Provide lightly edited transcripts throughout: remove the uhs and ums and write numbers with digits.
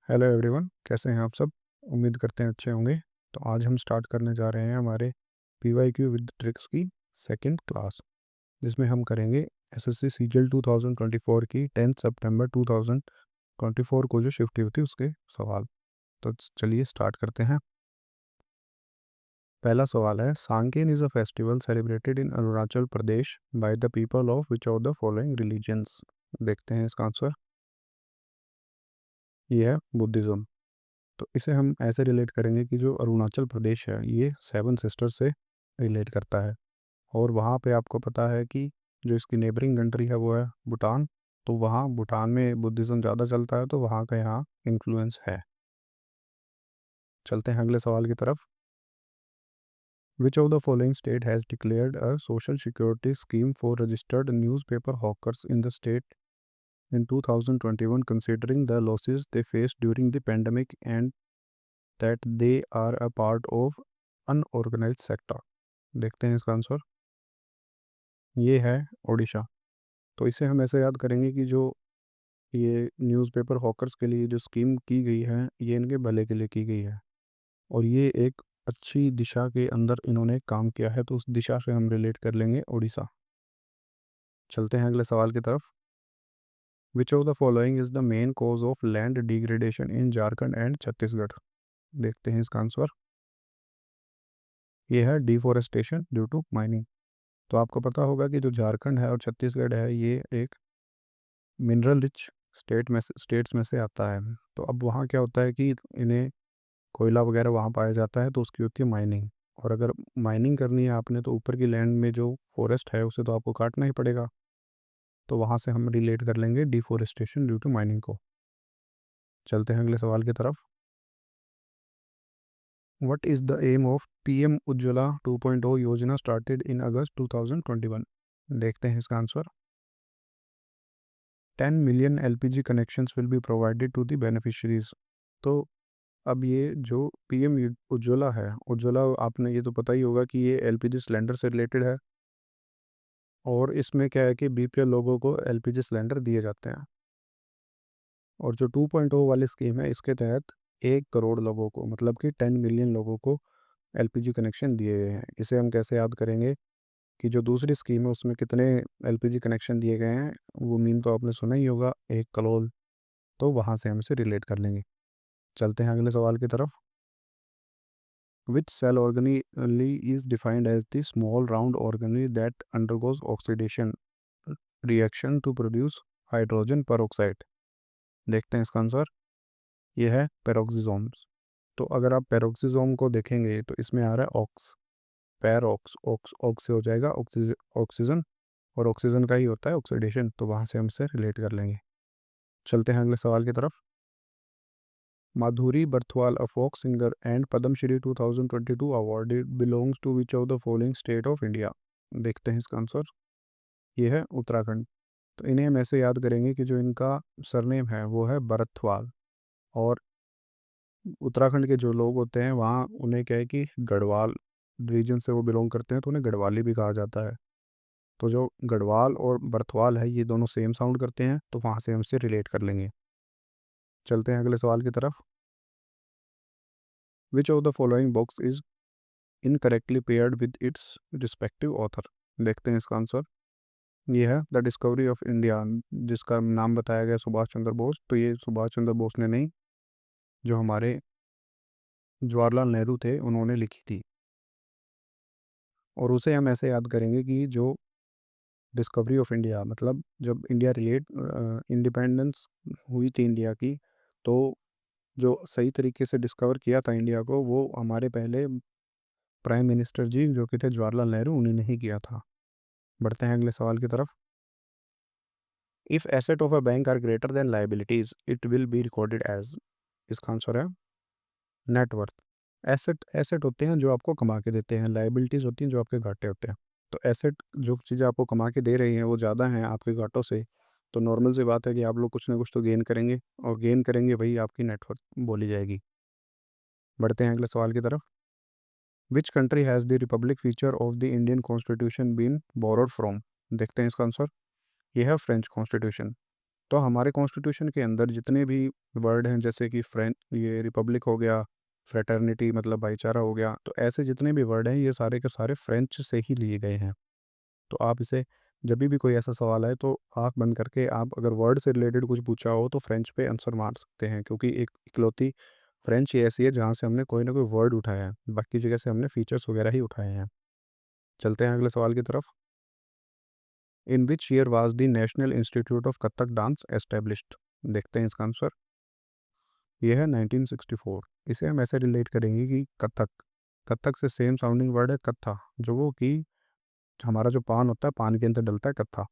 Hello everyone, कैसे हैं आप सब। उम्मीद करते हैं अच्छे होंगे। तो आज हम स्टार्ट करने जा रहे हैं हमारे PYQ विद ट्रिक्स की सेकंड क्लास, जिसमें हम करेंगे एसएससी सीजीएल 2024 की 10 सितंबर 2024 को जो शिफ्ट हुई थी उसके सवाल। तो चलिए स्टार्ट करते हैं। पहला सवाल है, Sangken is a festival celebrated in Arunachal Pradesh by the people of which of the following religions. देखते हैं इसका आंसर। ये है बुद्धिज़्म। तो इसे हम ऐसे रिलेट करेंगे कि जो अरुणाचल प्रदेश है ये सेवन सिस्टर से रिलेट करता है। और वहाँ पे आपको पता है कि जो इसकी नेबरिंग कंट्री है वो है भूटान। तो वहाँ भूटान में बुद्धिज़्म ज़्यादा चलता है, तो वहाँ का यहाँ इन्फ्लुएंस है। चलते हैं अगले सवाल की तरफ। Which of the following state has declared a social security scheme for registered newspaper hawkers in the state in 2021 considering the losses they faced during the pandemic and that they are a part of unorganized sector। देखते हैं इसका answer. ये है ओडिशा। तो इसे हम ऐसे याद करेंगे कि जो ये न्यूज़पेपर हॉकर्स के लिए जो स्कीम की गई है ये इनके भले के लिए की गई है, और ये एक अच्छी दिशा के अंदर इन्होंने काम किया है, तो उस दिशा से हम रिलेट कर लेंगे ओडिशा। चलते हैं अगले सवाल की तरफ। Which of the following is the main cause of land degradation in Jharkhand and Chhattisgarh. देखते हैं इसका आंसर। ये है डिफोरेस्टेशन ड्यू टू माइनिंग। तो आपको पता होगा कि जो झारखंड है और छत्तीसगढ़ है ये एक मिनरल रिच स्टेट्स में से आता है। तो अब वहाँ क्या होता है कि इन्हें कोयला वगैरह वहाँ पाया जाता है, तो उसकी होती है माइनिंग। और अगर माइनिंग करनी है आपने तो ऊपर की लैंड में जो फॉरेस्ट है उसे तो आपको काटना ही पड़ेगा। तो वहाँ से हम रिलेट कर लेंगे डिफोरेस्टेशन ड्यू टू माइनिंग को। चलते हैं अगले सवाल की तरफ। What is the aim of PM Ujjwala 2.0 Yojana started in August 2021। देखते हैं इसका answer. 10 million LPG connections will be provided to the beneficiaries. तो अब ये जो PM उज्ज्वला है, उज्ज्वला आपने ये तो पता ही होगा कि ये LPG सिलेंडर से रिलेटेड है। और इसमें क्या है कि BPL लोगों को LPG सिलेंडर दिए जाते हैं। और जो 2.0 वाली स्कीम है इसके तहत 1 करोड़ लोगों को, मतलब कि 10 मिलियन लोगों को LPG कनेक्शन दिए गए हैं। इसे हम कैसे याद करेंगे कि जो दूसरी स्कीम है उसमें कितने LPG कनेक्शन दिए गए हैं, वो मीन तो आपने सुना ही होगा, 1 करोड़। तो वहाँ से हम इसे रिलेट कर लेंगे। चलते हैं अगले सवाल की तरफ। Which cell organelle is defined as the small round organelle that undergoes oxidation reaction to produce hydrogen peroxide। देखते हैं इसका आंसर। ये है पेरोक्सिसोम्स। तो अगर आप पेरोक्सिसोम को देखेंगे तो इसमें आ रहा है ऑक्स, पैरोक्स, ऑक्स ऑक्स से हो जाएगा ऑक्सीजन, और ऑक्सीजन का ही होता है ऑक्सीडेशन, तो वहाँ से हम इसे रिलेट कर लेंगे। चलते हैं अगले सवाल की तरफ। Madhuri Barthwal, a folk singer and Padmashri 2022 awarded, belongs to which of the following state of India. देखते हैं इसका आंसर। ये है उत्तराखंड। तो इन्हें हम ऐसे याद करेंगे कि जो इनका सरनेम है वो है बरथवाल। और उत्तराखंड के जो लोग होते हैं वहाँ उन्हें क्या है कि गढ़वाल रीजन से वो बिलोंग करते हैं, तो उन्हें गढ़वाली भी कहा जाता है। तो जो गढ़वाल और बरथवाल है ये दोनों सेम साउंड करते हैं, तो वहाँ से हम इसे रिलेट कर लेंगे। चलते हैं अगले सवाल की तरफ। Which of the following books is incorrectly paired with its respective author. देखते हैं इसका आंसर। ये है द डिस्कवरी ऑफ इंडिया, जिसका नाम बताया गया सुभाष चंद्र बोस। तो ये सुभाष चंद्र बोस ने नहीं, जो हमारे जवाहरलाल नेहरू थे उन्होंने लिखी थी। और उसे हम ऐसे याद करेंगे कि जो डिस्कवरी ऑफ इंडिया मतलब जब इंडिया इंडिपेंडेंस हुई थी इंडिया की, तो जो सही तरीके से डिस्कवर किया था इंडिया को वो हमारे पहले प्राइम मिनिस्टर जी जो कि थे जवाहरलाल नेहरू, उन्हीं ने ही किया था। बढ़ते हैं अगले सवाल की तरफ। If asset of a bank are greater than liabilities it will be recorded as. इसका आंसर है नेटवर्थ। एसेट एसेट होते हैं जो आपको कमा के देते हैं, लाइबिलिटीज़ होती हैं जो आपके घाटे होते हैं। तो एसेट जो चीज़ें आपको कमा के दे रही हैं वो ज़्यादा हैं आपके घाटों से, तो नॉर्मल सी बात है कि आप लोग कुछ ना कुछ तो गेन करेंगे, और गेन करेंगे वही आपकी नेटवर्थ बोली जाएगी। बढ़ते हैं अगले सवाल की तरफ। Which country has the republic feature of the Indian constitution been borrowed from. देखते हैं इसका आंसर। ये है फ्रेंच कॉन्स्टिट्यूशन। तो हमारे कॉन्स्टिट्यूशन के अंदर जितने भी वर्ड हैं, जैसे कि फ्रेंच, ये रिपब्लिक हो गया, फ्रेटर्निटी मतलब भाईचारा हो गया, तो ऐसे जितने भी वर्ड हैं ये सारे के सारे फ्रेंच से ही लिए गए हैं। तो आप इसे जब भी कोई ऐसा सवाल आए तो आँख बंद करके, आप अगर वर्ड से रिलेटेड कुछ पूछा हो तो फ्रेंच पे आंसर मार सकते हैं, क्योंकि एक इकलौती फ्रेंच ही ऐसी है जहाँ से हमने कोई ना कोई वर्ड उठाया है, बाकी जगह से हमने फीचर्स वगैरह ही उठाए हैं। चलते हैं अगले सवाल की तरफ। In which year was the national institute of Kathak dance established? देखते हैं इसका आंसर। ये है 1964। इसे हम ऐसे रिलेट करेंगे कि कथक, कथक से सेम साउंडिंग वर्ड है कत्था, जो वो कि हमारा जो पान होता है, पान के अंदर डलता है कत्था।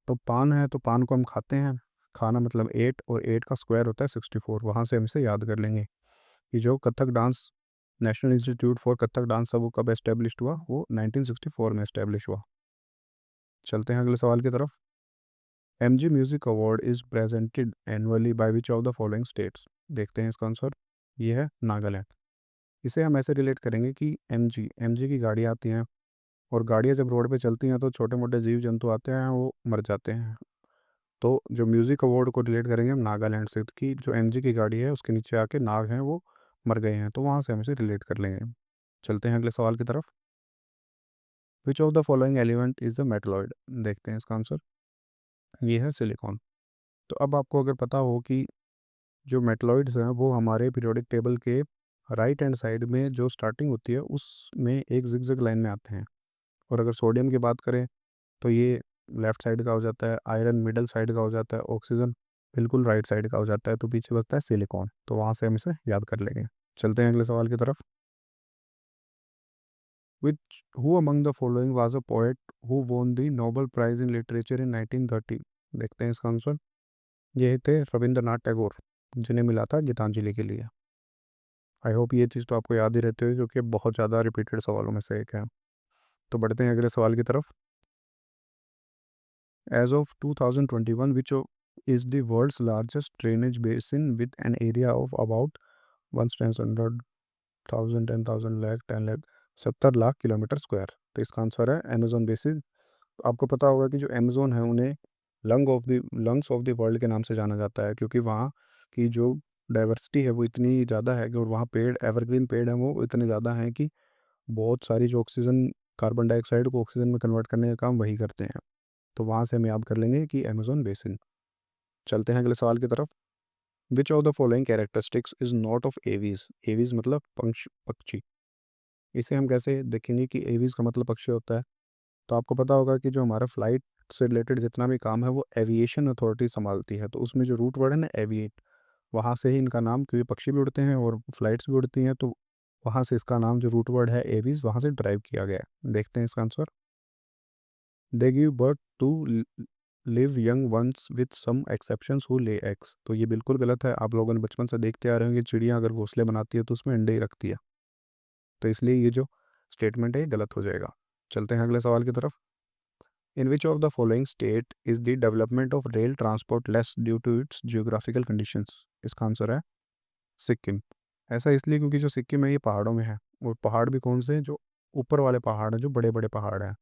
तो पान है, तो पान को हम खाते हैं, खाना मतलब 8, और 8 का स्क्वायर होता है 64, वहाँ से हम इसे याद कर लेंगे कि जो Kathak dance, national institute for Kathak dance है, वो कब एस्टेब्लिश हुआ? वो 1964 में एस्टेब्लिश हुआ। चलते हैं अगले सवाल की तरफ। MG music award is presented annually bye which of the following states? देखते हैं इसका आंसर। ये है नागालैंड। इसे हम ऐसे रिलेट करेंगे कि एमजी, एमजी की गाड़ियाँ आती हैं, और गाड़ियाँ जब रोड पे चलती हैं तो छोटे मोटे जीव जंतु आते हैं, वो मर जाते हैं। तो जो म्यूज़िक अवार्ड को रिलेट करेंगे हम नागालैंड से, कि जो एमजी की गाड़ी है उसके नीचे आके नाग हैं वो मर गए हैं, तो वहाँ से हम इसे रिलेट कर लेंगे। चलते हैं अगले सवाल की तरफ। Which of the following element is the metalloid? देखते हैं इसका आंसर। ये है सिलिकॉन। तो अब आपको अगर पता हो कि जो मेटलॉइड्स हैं वो हमारे पीरियोडिक टेबल के राइट हैंड साइड में जो स्टार्टिंग होती है उसमें एक जिगजैग लाइन में आते हैं, और अगर सोडियम की बात करें तो ये लेफ्ट साइड का हो जाता है, आयरन मिडल साइड का हो जाता है, ऑक्सीजन बिल्कुल राइट साइड का हो जाता है, तो पीछे बचता है सिलिकॉन, तो वहाँ से हम इसे याद कर लेंगे। चलते हैं अगले सवाल की तरफ। Which who among the following was a poet who won the Nobel prize in literature in 1930? देखते हैं इसका आंसर। ये थे रविंद्रनाथ टैगोर, जिन्हें मिला था गीतांजलि के लिए। आई होप ये चीज़ तो आपको याद ही रहती है, क्योंकि बहुत ज़्यादा रिपीटेड सवालों में से एक है। तो बढ़ते हैं अगले सवाल की तरफ। As of 2021, which is the world's largest drainage basin with an area of about 100,000, 10,000 lakh, 10 lakh, 70 lakh kilometre square? तो इसका आंसर है अमेजोन बेसिन। आपको पता होगा कि जो अमेजोन है उन्हें लंग्स ऑफ द वर्ल्ड के नाम से जाना जाता है, क्योंकि वहाँ की जो डाइवर्सिटी है वो इतनी ज़्यादा है कि, और वहाँ पेड़, एवरग्रीन पेड़ हैं वो इतने ज़्यादा हैं कि बहुत सारी जो ऑक्सीजन, कार्बन डाइऑक्साइड को ऑक्सीजन में कन्वर्ट करने का काम वही करते हैं। तो वहाँ से हम याद कर लेंगे कि अमेजोन बेसिन। चलते हैं अगले सवाल की तरफ। Which of the following characteristics is not of aves? Aves मतलब पक्षी। इसे हम कैसे देखेंगे कि एवीज का मतलब पक्षी होता है? तो आपको पता होगा कि जो हमारा फ्लाइट से रिलेटेड जितना भी काम है वो एविएशन अथॉरिटी संभालती है, तो उसमें जो रूट वर्ड है ना एविएट, वहाँ से ही इनका नाम, क्योंकि पक्षी भी उड़ते हैं और फ्लाइट्स भी उड़ती हैं, तो वहाँ से इसका नाम जो रूट वर्ड है एवीज, वहाँ से ड्राइव किया गया है। देखते हैं इसका answer. They give birth to live young ones with some exceptions who lay eggs. तो ये बिल्कुल गलत है। आप लोगों ने बचपन से देखते आ रहे होंगे चिड़िया अगर घोंसले बनाती है तो उसमें अंडे ही रखती है, तो इसलिए ये जो स्टेटमेंट है ये गलत हो जाएगा। चलते हैं अगले सवाल की तरफ। In which of the following state is the development of rail transport less due to its geographical conditions? इसका आंसर है सिक्किम। ऐसा इसलिए क्योंकि जो सिक्किम है ये पहाड़ों में है, और पहाड़ भी कौन से हैं? जो ऊपर वाले पहाड़ हैं, जो बड़े बड़े पहाड़ हैं।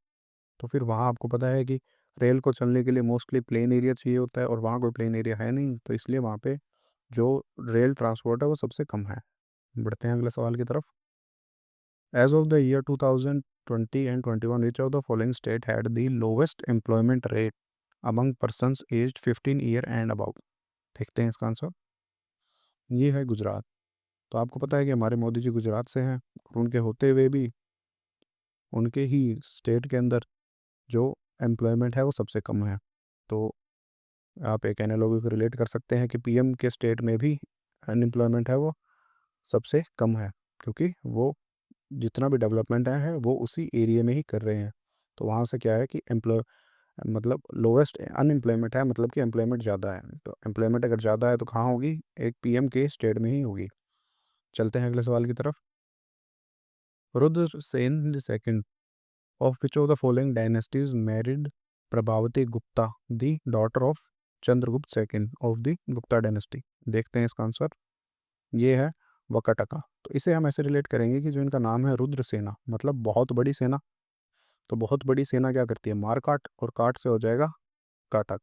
तो फिर वहाँ आपको पता है कि रेल को चलने के लिए मोस्टली प्लेन एरिया चाहिए होता है, और वहाँ कोई प्लेन एरिया है नहीं, तो इसलिए वहाँ पे जो रेल ट्रांसपोर्ट है वो सबसे कम है। बढ़ते हैं अगले सवाल की तरफ। As of the year 2020 and 21, which of the following state had the lowest employment rate among persons aged 15 year and above? देखते हैं इसका आंसर। ये है गुजरात। तो आपको पता है कि हमारे मोदी जी गुजरात से हैं, और उनके होते हुए भी उनके ही स्टेट के अंदर जो एम्प्लॉयमेंट है वो सबसे कम है। तो आप एक एनालॉजी को रिलेट कर सकते हैं कि पीएम के स्टेट में भी अनएम्प्लॉयमेंट है वो सबसे कम है, क्योंकि वो जितना भी डेवलपमेंट है वो उसी एरिया में ही कर रहे हैं। तो वहाँ से क्या है कि एम्प्लॉय मतलब लोवेस्ट अनएम्प्लॉयमेंट है, मतलब कि एम्प्लॉयमेंट ज़्यादा है। तो एम्प्लॉयमेंट अगर ज़्यादा है तो कहाँ होगी? एक पीएम के स्टेट में ही होगी। चलते हैं अगले सवाल की तरफ। Rudra Sen second of which of the following dynasties married Prabhavati Gupta, the daughter of Chandragupta second of the Gupta dynasty? देखते हैं इसका आंसर। ये है वकाटका। तो इसे हम ऐसे रिलेट करेंगे कि जो इनका नाम है रुद्र सेना, मतलब बहुत बड़ी सेना। तो बहुत बड़ी सेना क्या करती है? मार काट, और काट से हो जाएगा काटक,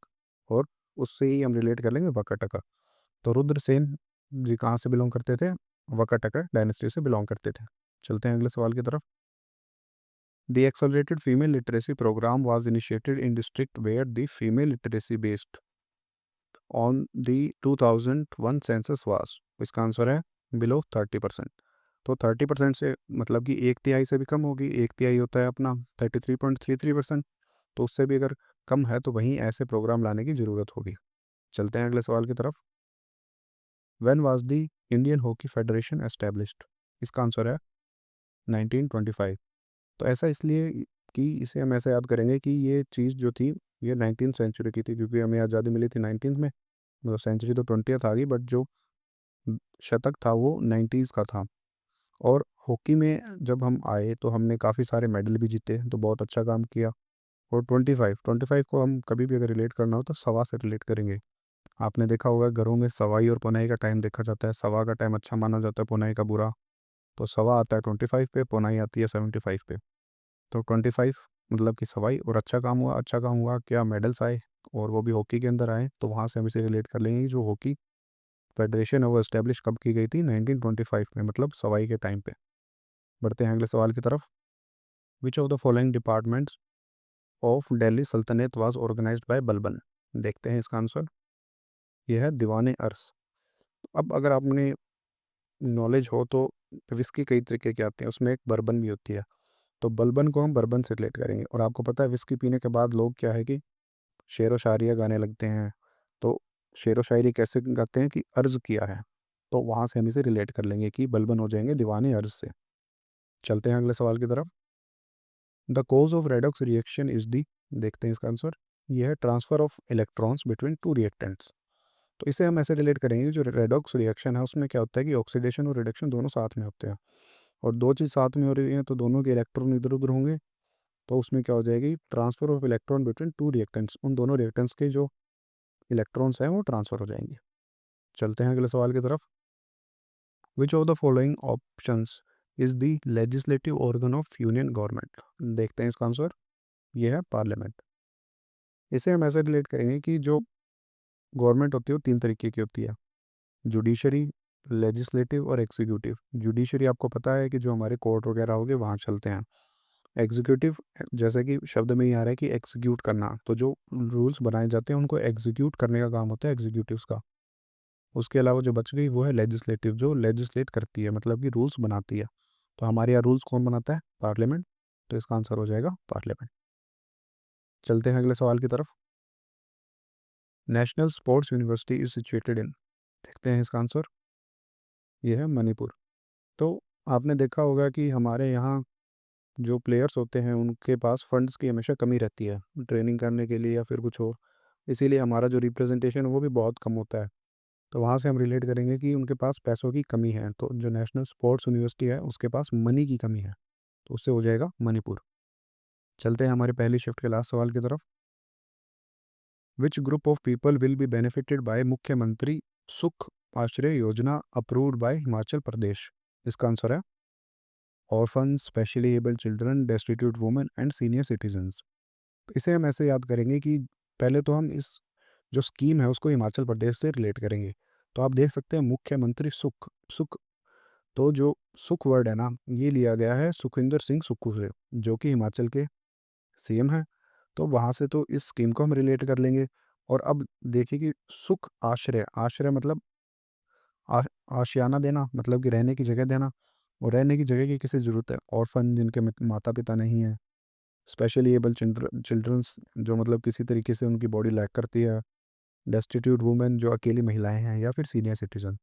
और उससे ही हम रिलेट कर लेंगे वकाटका। तो रुद्रसेन जी कहाँ से बिलोंग करते थे? वकाटका डायनेस्टी से बिलोंग करते थे। चलते हैं अगले सवाल की तरफ। The accelerated female literacy programme was initiated in district where the female literacy based on the 2001 census was. इसका आंसर है बिलो 30%। तो 30% से मतलब कि एक तिहाई से भी कम होगी। एक तिहाई होता है अपना 33.33%। तो उससे भी अगर कम है तो वहीं ऐसे प्रोग्राम लाने की ज़रूरत होगी। चलते हैं अगले सवाल की तरफ। When was the Indian hockey federation established? इसका आंसर है 1925। तो ऐसा इसलिए कि इसे हम ऐसे याद करेंगे कि ये चीज़ जो थी ये 19th सेंचुरी की थी, क्योंकि हमें आज़ादी मिली थी 19th में। मतलब सेंचुरी तो 20th आ गई, बट जो शतक था वो 90s का था। और हॉकी में जब हम आए तो हमने काफ़ी सारे मेडल भी जीते, तो बहुत अच्छा काम किया। और 25 को हम कभी भी अगर रिलेट करना हो तो सवा से रिलेट करेंगे। आपने देखा होगा घरों में सवाई और पुनाई का टाइम देखा जाता है। सवा का टाइम अच्छा माना जाता है, पुनाई का बुरा। तो सवा आता है 25 पे, पुनाई आती है 75 पे। तो 25 मतलब कि सवाई, और अच्छा काम हुआ। अच्छा काम हुआ क्या? मेडल्स आए, और वो भी हॉकी के अंदर आए। तो वहाँ से हम इसे रिलेट कर लेंगे कि जो हॉकी फेडरेशन है वो इस्टेब्लिश कब की गई थी? 1925 में, मतलब सवाई के टाइम पे। बढ़ते हैं अगले सवाल की तरफ। Which of the following departments of Delhi सल्तनत वाज ऑर्गेनाइज्ड बाय बलबन? देखते हैं इसका आंसर। यह है दीवाने अरस। अब अगर आपने नॉलेज हो तो विस्की कई तरीके के आते हैं, उसमें एक बर्बन भी होती है। तो बलबन को हम बर्बन से रिलेट करेंगे। और आपको पता है विस्की पीने के बाद लोग क्या है कि शेर व शायरियाँ गाने लगते हैं। तो शेर व शायरी कैसे गाते हैं कि अर्ज़ किया है। तो वहाँ से हम इसे रिलेट कर लेंगे कि बलबन हो जाएंगे दीवाने अर्ज़ से। चलते हैं अगले सवाल की तरफ। The cause of redox reaction is the. देखते हैं इसका आंसर। यह है transfer of electrons between two reactants. तो इसे हम ऐसे रिलेट करेंगे, जो रेडॉक्स रिएक्शन है उसमें क्या होता है कि ऑक्सीडेशन और रिडक्शन दोनों साथ में होते हैं। और दो चीज़ साथ में हो रही है तो दोनों के इलेक्ट्रॉन इधर उधर होंगे। तो उसमें क्या हो जाएगी? Transfer of electron between two reactants. उन दोनों रिएक्टेंट्स के जो इलेक्ट्रॉन्स हैं वो ट्रांसफर हो जाएंगे। चलते हैं अगले सवाल की तरफ। Which of the following options is the legislative organ of union government? देखते हैं इसका आंसर। यह है पार्लियामेंट। इसे हम ऐसे रिलेट करेंगे कि जो गवर्नमेंट होती है वो तीन तरीके की होती है: जुडिशरी, लेजिस्लेटिव और एग्जीक्यूटिव। जुडिशरी आपको पता है कि जो हमारे कोर्ट वगैरह हो गए वहाँ चलते हैं। एग्जीक्यूटिव, जैसे कि शब्द में ही आ रहा है कि एग्जीक्यूट करना, तो जो रूल्स बनाए जाते हैं उनको एग्जीक्यूट करने का काम होता है एग्जीक्यूटिव्स का। उसके अलावा जो बच गई वो है लेजिस्लेटिव, जो लेजिस्लेट करती है, मतलब कि रूल्स बनाती है। तो हमारे यहाँ रूल्स कौन बनाता है? पार्लियामेंट। तो इसका आंसर हो जाएगा पार्लियामेंट। चलते हैं अगले सवाल की तरफ। National sports university is situated in. देखते हैं इसका आंसर। ये है मणिपुर। तो आपने देखा होगा कि हमारे यहाँ जो प्लेयर्स होते हैं उनके पास फंड्स की हमेशा कमी रहती है, ट्रेनिंग करने के लिए या फिर कुछ और। इसीलिए हमारा जो रिप्रेजेंटेशन है वो भी बहुत कम होता है। तो वहाँ से हम रिलेट करेंगे कि उनके पास पैसों की कमी है। तो जो नेशनल स्पोर्ट्स यूनिवर्सिटी है उसके पास मनी की कमी है। तो उससे हो जाएगा मणिपुर। चलते हैं हमारे पहली शिफ्ट के लास्ट सवाल की तरफ। Which group of people will be benefited bye मुख्यमंत्री सुख आश्रय योजना अप्रूव्ड बाय हिमाचल प्रदेश? इसका आंसर है orphan, specially abled children, destitute women and senior citizens. इसे हम ऐसे याद करेंगे कि पहले तो हम इस जो स्कीम है उसको हिमाचल प्रदेश से रिलेट करेंगे। तो आप देख सकते हैं मुख्यमंत्री सुख सुख। तो जो सुख वर्ड है ना, ये लिया गया है सुखविंदर सिंह सुक्खू से, जो कि हिमाचल के सीएम है। तो वहाँ से तो इस स्कीम को हम रिलेट कर लेंगे। और अब देखिए कि सुख आश्रय, आश्रय मतलब आ, आशियाना देना, मतलब कि रहने की जगह देना। और रहने की जगह की किसे ज़रूरत है? ऑर्फन, जिनके माता पिता नहीं है। स्पेशली एबल चिल्ड्रंस, जो मतलब किसी तरीके से उनकी बॉडी लैक करती है। डेस्टिट्यूट वुमेन, जो अकेली महिलाएं हैं, या फिर सीनियर सिटीजन।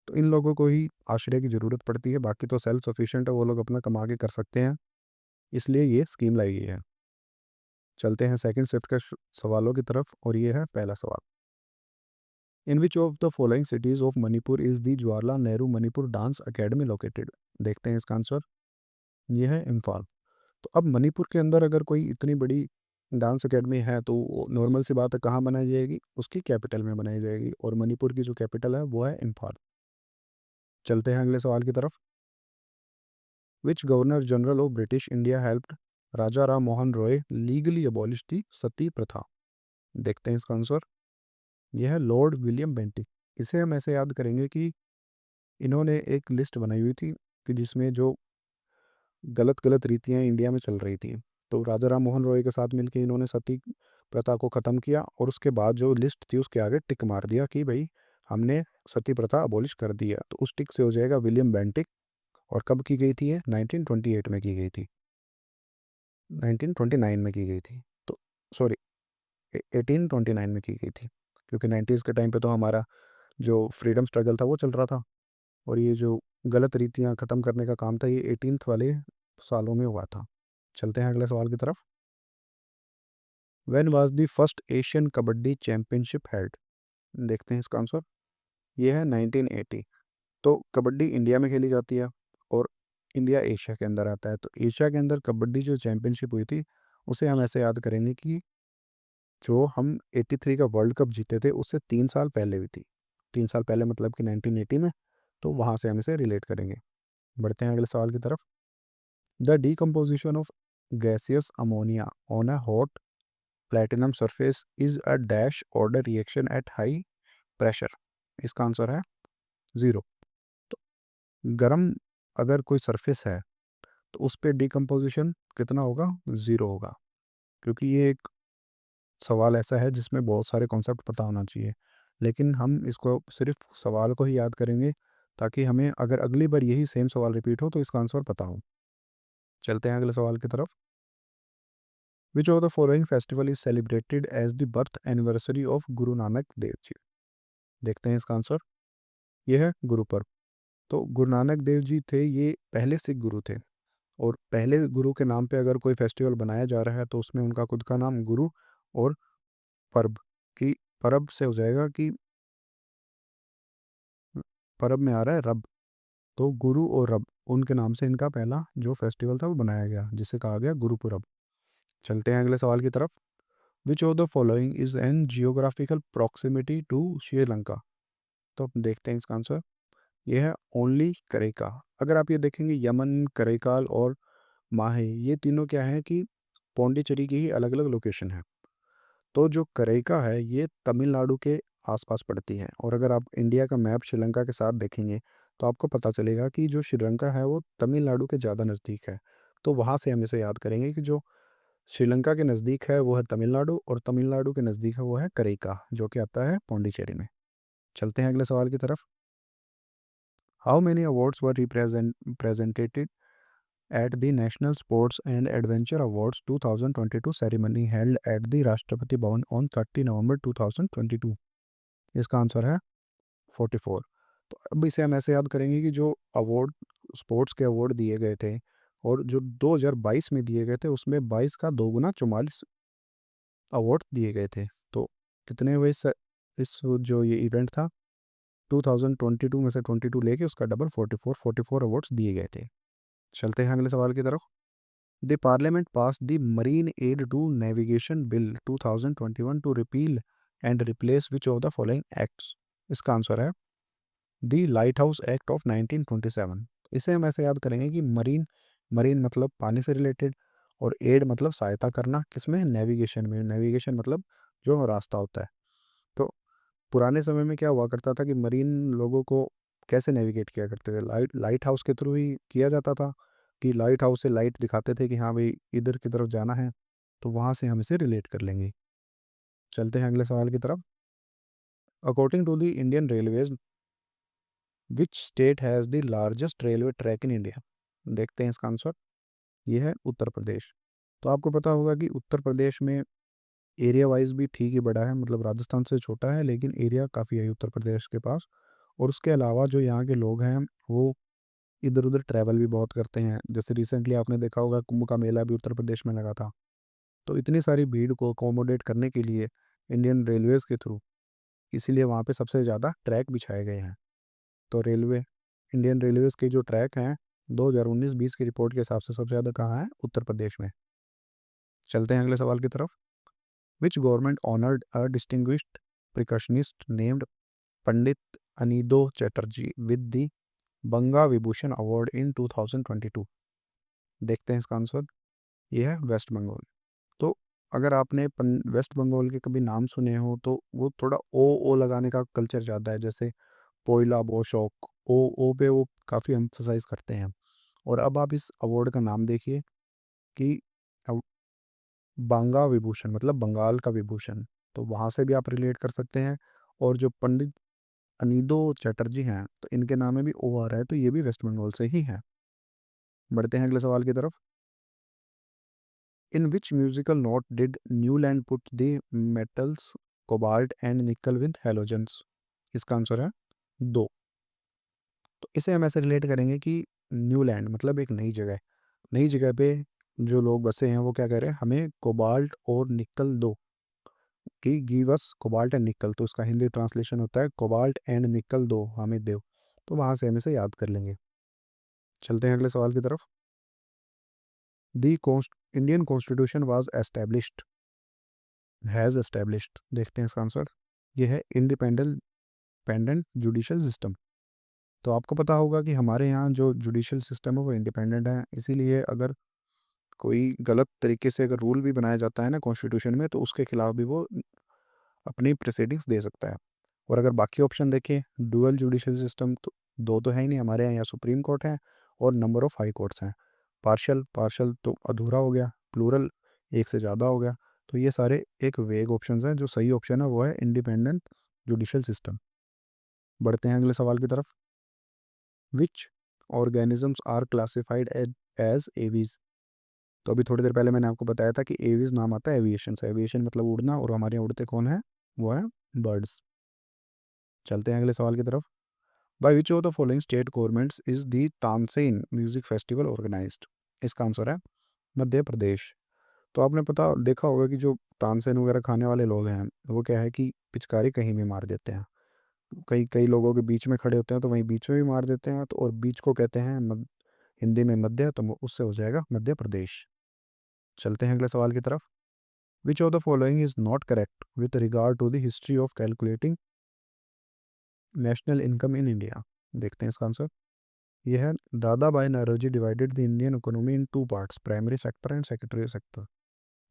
तो इन लोगों को ही आश्रय की ज़रूरत पड़ती है। बाकी तो सेल्फ सफिशिएंट है, वो लोग अपना कमा के कर सकते हैं। इसलिए ये स्कीम लाई गई है। चलते हैं सेकंड शिफ्ट के सवालों की तरफ, और ये है पहला सवाल। In which of the following cities of Manipur is the Jawaharlal Nehru Manipur dance academy located? देखते हैं इसका आंसर। ये है इम्फाल। तो अब मणिपुर के अंदर अगर कोई इतनी बड़ी डांस अकेडमी है तो नॉर्मल सी बात है कहाँ बनाई जाएगी? उसकी कैपिटल में बनाई जाएगी। और मणिपुर की जो कैपिटल है वो है इम्फाल। चलते हैं अगले सवाल की तरफ। Which governor general of British India helped Raja Ram Mohan Roy legally abolish the sati प्रथा? देखते हैं इसका आंसर। ये है लॉर्ड विलियम बेंटिक। इसे हम ऐसे याद करेंगे कि इन्होंने एक लिस्ट बनाई हुई थी कि जिसमें जो गलत गलत रीतियाँ इंडिया में चल रही थी, तो राजा राम मोहन रॉय के साथ मिलकर इन्होंने सती प्रथा को ख़त्म किया और उसके बाद जो लिस्ट थी उसके आगे टिक मार दिया कि भाई हमने सती प्रथा अबॉलिश कर दिया। तो उस टिक से हो जाएगा विलियम बेंटिक। और कब की गई थी ये? 1928 में की गई थी, 1929 में की गई थी। तो सॉरी, 1829 में की गई थी, क्योंकि 90s के टाइम पे तो हमारा जो फ्रीडम स्ट्रगल था वो चल रहा था, और ये जो गलत रीतियाँ ख़त्म करने का काम था ये 18th वाले सालों में हुआ था। चलते हैं अगले सवाल की तरफ। When was the first Asian kabaddi championship held? देखते हैं इसका आंसर। ये है 1980। तो कबड्डी इंडिया में खेली जाती है और इंडिया एशिया के अंदर आता है। तो एशिया के अंदर कबड्डी जो चैंपियनशिप हुई थी उसे हम ऐसे याद करेंगे कि जो हम 83 का वर्ल्ड कप जीते थे उससे 3 साल पहले हुई थी। 3 साल पहले मतलब कि 1980 में। तो वहाँ से हम इसे रिलेट करेंगे। बढ़ते हैं अगले सवाल की तरफ। The decomposition of gaseous ammonia on a hot platinum surface is a dash order reaction at high pressure। इसका आंसर है 0। तो गर्म अगर कोई सरफेस है तो उस पे डिकम्पोजिशन कितना होगा? 0 होगा। क्योंकि ये एक सवाल ऐसा है जिसमें बहुत सारे कॉन्सेप्ट पता होना चाहिए, लेकिन हम इसको सिर्फ सवाल को ही याद करेंगे ताकि हमें अगर अगली बार यही सेम सवाल रिपीट हो तो इसका आंसर पता हो। चलते हैं अगले सवाल की तरफ। Which of the following festival is celebrated as the birth anniversary of Guru Nanak Dev ji? देखते हैं इसका आंसर। यह है गुरु पर्व। तो गुरु नानक देव जी थे, ये पहले सिख गुरु थे, और पहले गुरु के नाम पे अगर कोई फेस्टिवल बनाया जा रहा है तो उसमें उनका खुद का नाम गुरु और पर्व की परब से हो जाएगा कि परब में आ रहा है रब। तो गुरु और रब उनके नाम से इनका पहला जो फेस्टिवल था वो बनाया गया, जिसे कहा गया गुरुपुरब। चलते हैं अगले सवाल की तरफ। Which of the following is an geographical proximity to Sri Lanka? तो अब देखते हैं इसका आंसर। यह है ओनली करेका। अगर आप ये देखेंगे यमन, करेकाल और माहे, ये तीनों क्या है कि पौंडीचेरी की ही अलग अलग लोकेशन है। तो जो करेका है ये तमिलनाडु के आसपास पड़ती है, और अगर आप इंडिया का मैप श्रीलंका के साथ देखेंगे तो आपको पता चलेगा कि जो श्रीलंका है वो तमिलनाडु के ज़्यादा नज़दीक है। तो वहाँ से हम इसे याद करेंगे कि जो श्रीलंका के नज़दीक है वो है तमिलनाडु, और तमिलनाडु के नज़दीक है वो है करेका, जो कि आता है पौंडीचेरी में। चलते हैं अगले सवाल की तरफ। How many awards were presented at the National Sports and Adventure Awards 2022 ceremony held at the Rashtrapati Bhavan on 30 नवंबर 2022? इसका आंसर है 44। तो अब इसे हम ऐसे याद करेंगे कि जो अवार्ड, स्पोर्ट्स के अवार्ड दिए गए थे और जो 2022 में दिए गए थे उसमें 22 का 2 गुना 44 अवार्ड दिए गए थे। तो कितने हुए इस जो ये इवेंट था 2022 में से 22 लेके उसका डबल 44 अवार्ड्स दिए गए थे। चलते हैं अगले सवाल की तरफ। The Parliament passed the Marine Aid to Navigation Bill 2021 to repeal and replace which of the following acts? इसका आंसर है दी लाइट हाउस एक्ट ऑफ 1927। इसे हम ऐसे याद करेंगे कि मरीन, मरीन मतलब पानी से रिलेटेड, और एड मतलब सहायता करना, किसमें? नेविगेशन में। नेविगेशन मतलब जो रास्ता होता है। तो पुराने समय में क्या हुआ करता था कि मरीन लोगों को कैसे नेविगेट किया करते थे? लाइट लाइट हाउस के थ्रू ही किया जाता था, कि लाइट हाउस से लाइट दिखाते थे कि हाँ भाई इधर की तरफ जाना है। तो वहाँ से हम इसे रिलेट कर लेंगे। चलते हैं अगले सवाल की तरफ। According to the Indian railways which state has the largest railway track in India? देखते हैं इसका आंसर। ये है उत्तर प्रदेश। तो आपको पता होगा कि उत्तर प्रदेश में एरिया वाइज भी ठीक ही बड़ा है, मतलब राजस्थान से छोटा है लेकिन एरिया काफ़ी है उत्तर प्रदेश के पास। और उसके अलावा जो यहाँ के लोग हैं वो इधर उधर ट्रैवल भी बहुत करते हैं। जैसे रिसेंटली आपने देखा होगा कुंभ का मेला भी उत्तर प्रदेश में लगा था। तो इतनी सारी भीड़ को अकोमोडेट करने के लिए इंडियन रेलवेज़ के थ्रू, इसीलिए वहाँ पे सबसे ज़्यादा ट्रैक बिछाए गए हैं। तो रेलवे, इंडियन रेलवेज़ के जो ट्रैक हैं 2019-20 की रिपोर्ट के हिसाब से सबसे ज़्यादा कहाँ है? उत्तर प्रदेश में। चलते हैं अगले सवाल की तरफ। Which government honoured a distinguished percussionist named Pandit Anindo Chatterjee with the Banga Vibhushan award in 2022? देखते हैं इसका आंसर। ये है वेस्ट बंगाल। तो अगर आपने वेस्ट बंगाल के कभी नाम सुने हो तो वो थोड़ा ओ लगाने का कल्चर ज़्यादा है, जैसे पोइला बोशोक, ओ पे वो काफ़ी एम्फसाइज करते हैं। और अब आप इस अवार्ड का नाम देखिए कि बांगा विभूषण मतलब बंगाल का विभूषण, तो वहाँ से भी आप रिलेट कर सकते हैं। और जो पंडित अनीदो चटर्जी हैं, तो इनके नाम में भी ओ आ रहा है, तो ये भी वेस्ट बंगाल से ही हैं। बढ़ते हैं अगले सवाल की तरफ। In which musical note did Newland put the metals cobalt and nickel with halogens? इसका आंसर है दो। तो इसे हम ऐसे रिलेट करेंगे कि न्यूलैंड मतलब एक नई जगह पे जो लोग बसे हैं वो क्या कह रहे हैं, हमें कोबाल्ट और निकल दो, कि गिव अस कोबाल्ट एंड निकल, तो उसका हिंदी ट्रांसलेशन होता है कोबाल्ट एंड निकल दो हमें दो। तो वहाँ से हम इसे याद कर लेंगे। चलते हैं अगले सवाल की तरफ। The Indian constitution was established, has established, देखते हैं इसका आंसर। ये है इंडिपेंडेंट पेंडेंट जुडिशल सिस्टम। तो आपको पता होगा कि हमारे यहाँ जो जुडिशल सिस्टम है वो इंडिपेंडेंट है, इसीलिए अगर कोई गलत तरीके से अगर रूल भी बनाया जाता है ना कॉन्स्टिट्यूशन में, तो उसके खिलाफ भी वो अपनी प्रोसीडिंग्स दे सकता है। और अगर बाकी ऑप्शन देखें, डुअल जुडिशल सिस्टम, तो दो तो है ही नहीं हमारे यहाँ, या सुप्रीम कोर्ट है और नंबर ऑफ हाई कोर्ट्स हैं। पार्शल पार्शल तो अधूरा हो गया, प्लूरल एक से ज़्यादा हो गया। तो ये सारे एक वेग ऑप्शंस हैं, जो सही ऑप्शन है वो है इंडिपेंडेंट जुडिशल सिस्टम। बढ़ते हैं अगले सवाल की तरफ। Which organisms are classified as aves? तो अभी थोड़ी देर पहले मैंने आपको बताया था कि एवीज नाम आता है एविएशन से, एविएशन मतलब उड़ना, और हमारे यहाँ उड़ते कौन है, वो है बर्ड्स। चलते हैं अगले सवाल की तरफ। By which of the following state governments is the Tansen music festival organised? इसका आंसर है मध्य प्रदेश। तो आपने पता देखा होगा कि जो तानसेन वगैरह खाने वाले लोग हैं, वो क्या है कि पिचकारी कहीं भी मार देते हैं। कई कई लोगों के बीच में खड़े होते हैं तो वहीं बीच में भी मार देते हैं, तो और बीच को कहते हैं हिंदी में मध्य, तो उससे हो जाएगा मध्य प्रदेश। चलते हैं अगले सवाल की तरफ। Which of the following is not correct with regard to the history of calculating national income in India? देखते हैं इसका आंसर। यह है Dadabhai Naoroji divided the Indian economy in two parts, primary sector and secondary sector.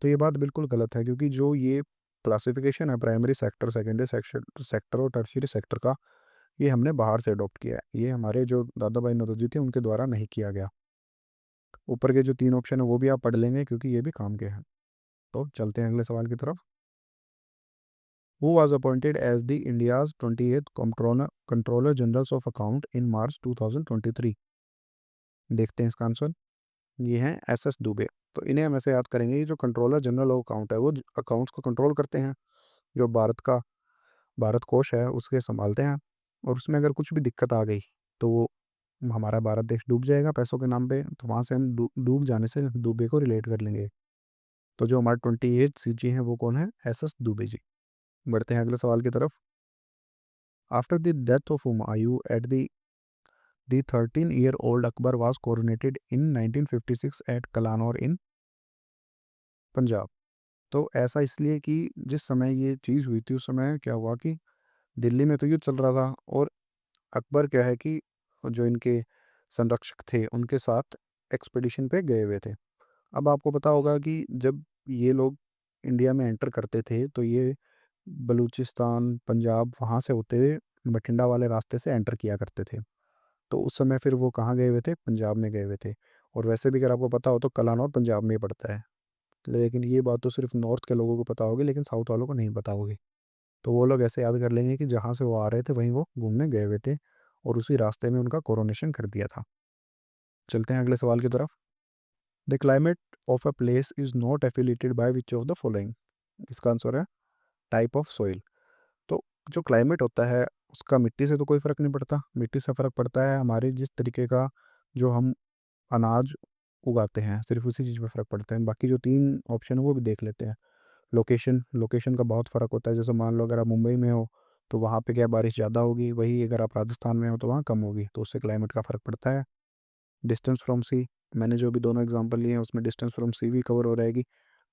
तो ये बात बिल्कुल गलत है, क्योंकि जो ये क्लासिफिकेशन है primary sector, secondary sector sector और टर्शियरी सेक्टर का, ये हमने बाहर से अडॉप्ट किया है। ये हमारे जो दादा भाई नौरोजी थे उनके द्वारा नहीं किया गया। ऊपर के जो तीन ऑप्शन है वो भी आप पढ़ लेंगे, क्योंकि ये भी काम के हैं। तो चलते हैं अगले सवाल की तरफ। Who was appointed as the India's 28th controller general of account in March 2023? देखते हैं इसका आंसर। ये हैं एस एस दुबे। तो इन्हें हम ऐसे याद करेंगे, ये जो कंट्रोलर जनरल ऑफ अकाउंट है वो अकाउंट्स को कंट्रोल करते हैं, जो भारत कोष है उसके संभालते हैं। और उसमें अगर कुछ भी दिक्कत आ गई तो वो हमारा भारत देश डूब जाएगा पैसों के नाम पे, तो वहाँ से हम डूब जाने से दुबे को रिलेट कर लेंगे। तो जो हमारे 28 सी जी हैं वो कौन है, एस एस दुबे जी। बढ़ते हैं अगले सवाल की तरफ। After the death of Humayun at the 13 year old Akbar was coronated in 1956 at Kalanaur in Punjab. तो ऐसा इसलिए कि जिस समय ये चीज़ हुई थी उस समय क्या हुआ कि दिल्ली में तो युद्ध चल रहा था, और अकबर क्या है कि जो इनके संरक्षक थे उनके साथ एक्सपीडिशन पे गए हुए थे। अब आपको पता होगा कि जब ये लोग इंडिया में एंटर करते थे तो ये बलूचिस्तान, पंजाब वहाँ से होते हुए बठिंडा वाले रास्ते से एंटर किया करते थे। तो उस समय फिर वो कहाँ गए हुए थे, पंजाब में गए हुए थे। और वैसे भी अगर आपको पता हो तो कलानौर पंजाब में ही पड़ता है। लेकिन ये बात तो सिर्फ नॉर्थ के लोगों को पता होगी, लेकिन साउथ वालों को नहीं पता होगी। तो वो लोग ऐसे याद कर लेंगे कि जहाँ से वो आ रहे थे वहीं वो घूमने गए हुए थे, और उसी रास्ते में उनका कोरोनेशन कर दिया था। चलते हैं अगले सवाल की तरफ। The climate of a place is not affiliated bye which of the following? इसका आंसर है टाइप ऑफ सॉइल। तो जो क्लाइमेट होता है उसका मिट्टी से तो कोई फ़र्क नहीं पड़ता, मिट्टी से फ़र्क पड़ता है हमारे जिस तरीके का जो हम अनाज उगाते हैं, सिर्फ उसी चीज़ पे फ़र्क पड़ता है। बाकी जो तीन ऑप्शन है वो भी देख लेते हैं। लोकेशन लोकेशन का बहुत फ़र्क होता है, जैसे मान लो अगर आप मुंबई में हो तो वहाँ पे क्या बारिश ज़्यादा होगी, वही अगर आप राजस्थान में हो तो वहाँ कम होगी, तो उससे क्लाइमेट का फ़र्क पड़ता है। डिस्टेंस फ्रॉम सी, मैंने जो भी दोनों एग्जांपल लिए हैं उसमें डिस्टेंस फ्रॉम सी भी कवर हो रहेगी।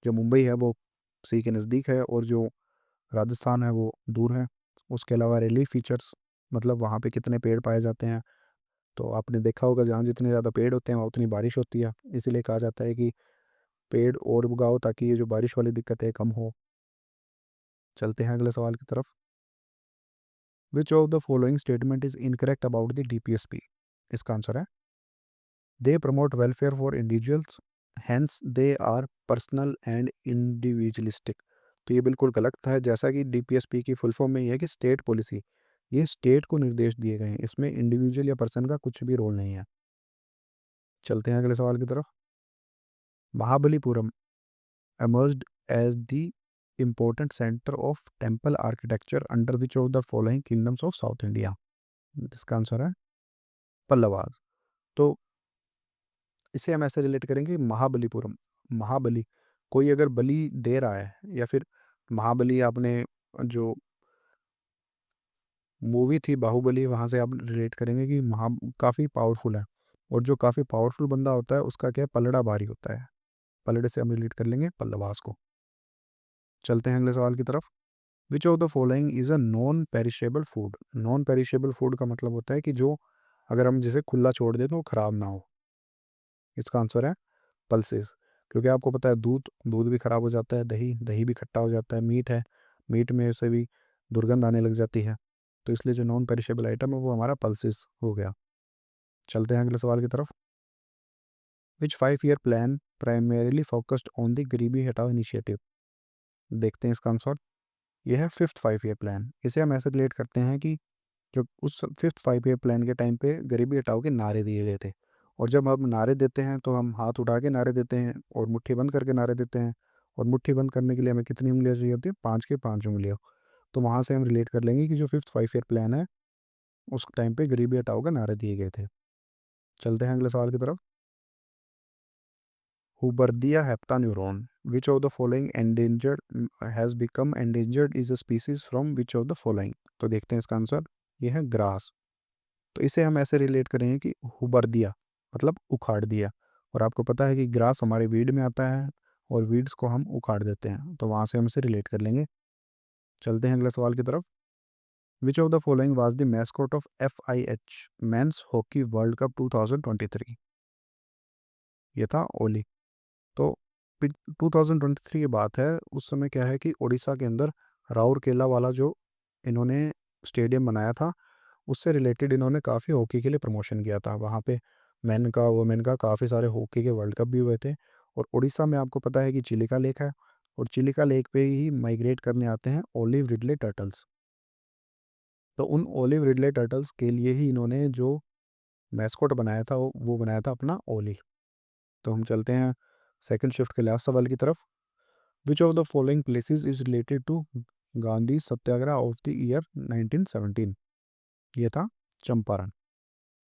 जो मुंबई है वो सी के नज़दीक है, और जो राजस्थान है वो दूर है। उसके अलावा रिलीफ फीचर्स, मतलब वहाँ पे कितने पेड़ पाए जाते हैं। तो आपने देखा होगा जहाँ जितने ज़्यादा पेड़ होते हैं वहाँ उतनी बारिश होती है, इसीलिए कहा जाता है कि पेड़ और उगाओ ताकि ये जो बारिश वाली दिक्कत है कम हो। चलते हैं अगले सवाल की तरफ। Which of the following statement is incorrect about the DPSP? इसका आंसर है they promote welfare for individuals, hence they are personal and individualistic. तो ये बिल्कुल गलत है। जैसा कि डीपीएसपी की फुल फॉर्म में ये है कि स्टेट पॉलिसी, ये स्टेट को निर्देश दिए गए हैं, इसमें इंडिविजुअल या पर्सन का कुछ भी रोल नहीं है। चलते हैं अगले सवाल की तरफ। Mahabalipuram emerged as the important center of temple architecture under which of the following kingdoms of South India? इसका आंसर है पल्लवाज। तो इसे हम ऐसे रिलेट करेंगे, महाबलीपुरम, महाबली, कोई अगर बलि दे रहा है, या फिर महाबली, आपने जो मूवी थी बाहुबली, वहाँ से आप रिलेट करेंगे कि महा काफ़ी पावरफुल है। और जो काफ़ी पावरफुल बंदा होता है उसका क्या है, पलड़ा भारी होता है। पलड़े से हम रिलेट कर लेंगे पल्लवास को। चलते हैं अगले सवाल की तरफ। Which of the following is a non perishable food? Non perishable food का मतलब होता है कि जो अगर हम जिसे खुला छोड़ दें तो वो खराब ना हो। इसका आंसर है पल्सेस। क्योंकि आपको पता है दूध, दूध भी खराब हो जाता है, दही, दही भी खट्टा हो जाता है, मीट है, मीट में से भी दुर्गंध आने लग जाती है। तो इसलिए जो नॉन पेरिशेबल आइटम है वो हमारा पल्सेस हो गया। चलते हैं अगले सवाल की तरफ। विच 5 year plan primarily focused on the गरीबी हटाओ इनिशिएटिव? देखते हैं इसका आंसर। यह है फिफ्थ 5 ईयर प्लान। इसे हम ऐसे रिलेट करते हैं कि जो उस फिफ्थ 5 ईयर प्लान के टाइम पे गरीबी हटाओ के नारे दिए गए थे। और जब हम नारे देते हैं तो हम हाथ उठा के नारे देते हैं और मुट्ठी बंद करके नारे देते हैं। और मुट्ठी बंद करने के लिए हमें कितनी उंगलियां चाहिए होती है? 5 के 5 उंगलियां। तो वहाँ से हम रिलेट कर लेंगे कि जो फिफ्थ 5 ईयर प्लान है उस टाइम पे गरीबी हटाओ के नारे दिए गए थे। चलते हैं अगले सवाल की तरफ। Hubbardia heptaneuron which of the following endangered has become endangered is a species from which of the following? तो देखते हैं इसका आंसर। ये है ग्रास। तो इसे हम ऐसे रिलेट करेंगे कि हुबर दिया मतलब उखाड़ दिया। और आपको पता है कि ग्रास हमारे वीड में आता है और वीड्स को हम उखाड़ देते हैं, तो वहाँ से हम इसे रिलेट कर लेंगे। चलते हैं अगले सवाल की तरफ। Which of the following was the mascot of FIH men's hockey world cup 2023? ये था ओली। तो 2023 की बात है। उस समय क्या है कि उड़ीसा के अंदर राउरकेला वाला जो इन्होंने स्टेडियम बनाया था, उससे रिलेटेड इन्होंने काफ़ी हॉकी के लिए प्रमोशन किया था। वहाँ पे मेन का वुमेन का काफ़ी सारे हॉकी के वर्ल्ड कप भी हुए थे। और उड़ीसा में आपको पता है कि चिलिका लेक है, और चिलिका लेक पे ही माइग्रेट करने आते हैं ओलिव रिडले टर्टल्स। तो उन ओलिव रिडले टर्टल्स के लिए ही इन्होंने जो मैस्कॉट बनाया था वो बनाया था अपना ओली। तो हम चलते हैं सेकंड शिफ्ट के लास्ट सवाल की तरफ। Which of the following places is related to Gandhi satyagraha of the year 1917? ये था चंपारण।